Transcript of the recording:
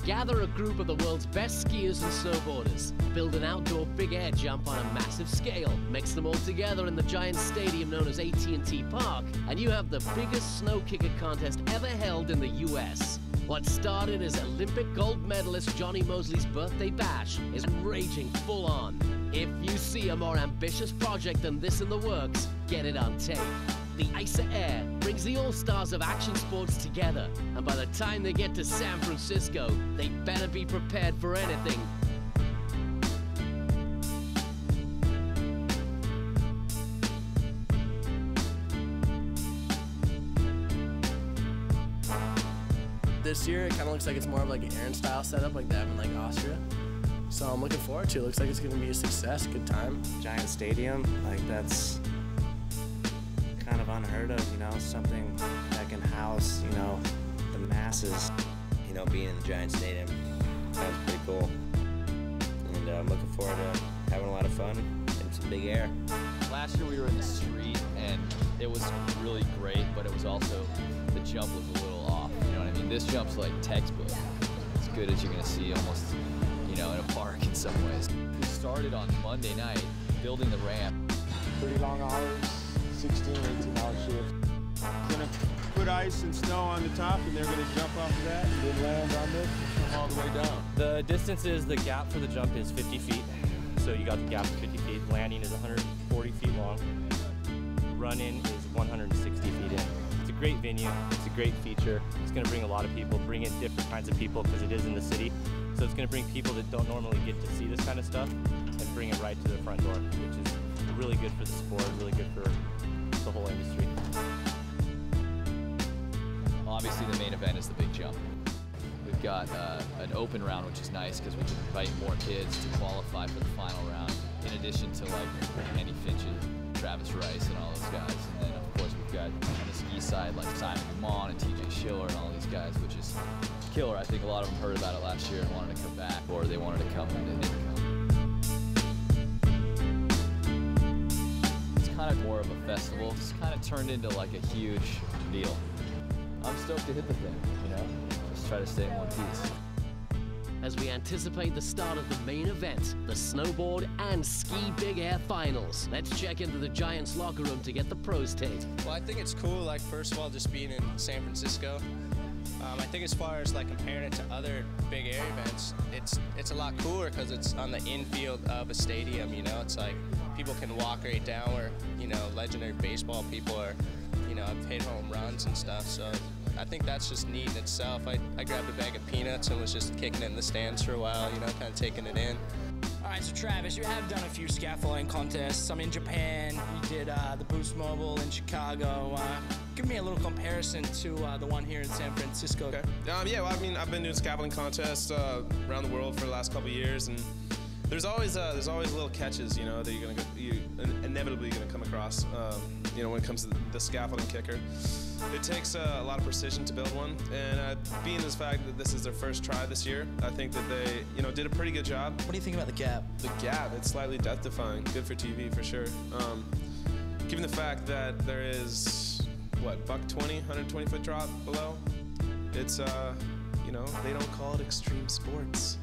Gather a group of the world's best skiers and snowboarders, build an outdoor big air jump on a massive scale, mix them all together in the giant stadium known as AT&T Park, and you have the biggest snow kicker contest ever held in the US. What started as Olympic gold medalist Jonny Moseley's birthday bash is raging full on. If you see a more ambitious project than this in the works, get it on tape. The Ice Air brings the all-stars of action sports together, and by the time they get to San Francisco, they better be prepared for anything. This year, it kind of looks like it's more of like an Aaron-style setup like they have in like Austria. So I'm looking forward to it. Looks like it's going to be a success, good time. Giant stadium, like that's kind of unheard of, you know, something that can house, you know, the masses. You know, being in the giant stadium, sounds pretty cool. And I'm looking forward to having a lot of fun in some big air. Last year we were in the street and it was really great, but it was also, the jump was a little off, you know what I mean? This jump's like textbook, as good as you're gonna see almost, you know, in a park in some ways. We started on Monday night building the ramp. Pretty long hours, 16, 18-hour shift. Gonna put ice and snow on the top and they're gonna jump off of that and then land on this and come all the way down. The distance is, the gap for the jump is 50 feet. So you got the gap of 50 feet. Landing is 140 feet long. Run-in is 160 feet in. It's a great venue, it's a great feature. It's gonna bring a lot of people, bring in different kinds of people because it is in the city. So it's gonna bring people that don't normally get to see this kind of stuff and bring it right to their front door, which is really good for the sport, really good for the whole industry. Obviously the main event is the big jump. We've got an open round, which is nice because we can invite more kids to qualify for the final round, in addition to like Andy Finch's, Travis Rice and all those guys. And then of course we've got on the ski side like Simon Dumont and TJ Schiller and all these guys, which is killer. I think a lot of them heard about it last year and wanted to come back, or they wanted to come and they didn't come. It's kind of more of a festival. It's kind of turned into like a huge deal. I'm stoked to hit the thing, you know? Just try to stay in one piece. As we anticipate the start of the main event, the snowboard and ski big air finals. Let's check into the Giants locker room to get the pros take. Well, I think it's cool, like, first of all, just being in San Francisco. I think as far as like comparing it to other big air events, it's a lot cooler because it's on the infield of a stadium, you know? It's like people can walk right down where, you know, legendary baseball people are, you know, have hit home runs and stuff. So I think that's just neat in itself. I grabbed a bag of peanuts and was just kicking it in the stands for a while, you know, kind of taking it in. All right, so Travis, you have done a few scaffolding contests, some in Japan, you did the Boost Mobile in Chicago. Give me a little comparison to the one here in San Francisco. Okay. Yeah, well, I mean, I've been doing scaffolding contests around the world for the last couple of years, and there's always little catches, you know, that you're inevitably gonna come across, you know, when it comes to the scaffolding kicker. It takes a lot of precision to build one, and being the fact that this is their first try this year, I think that they, you know, did a pretty good job. What do you think about the gap? The gap, it's slightly death-defying. Good for TV for sure. Given the fact that there is, what, $120, 120-foot drop below, it's, you know, they don't call it extreme sports.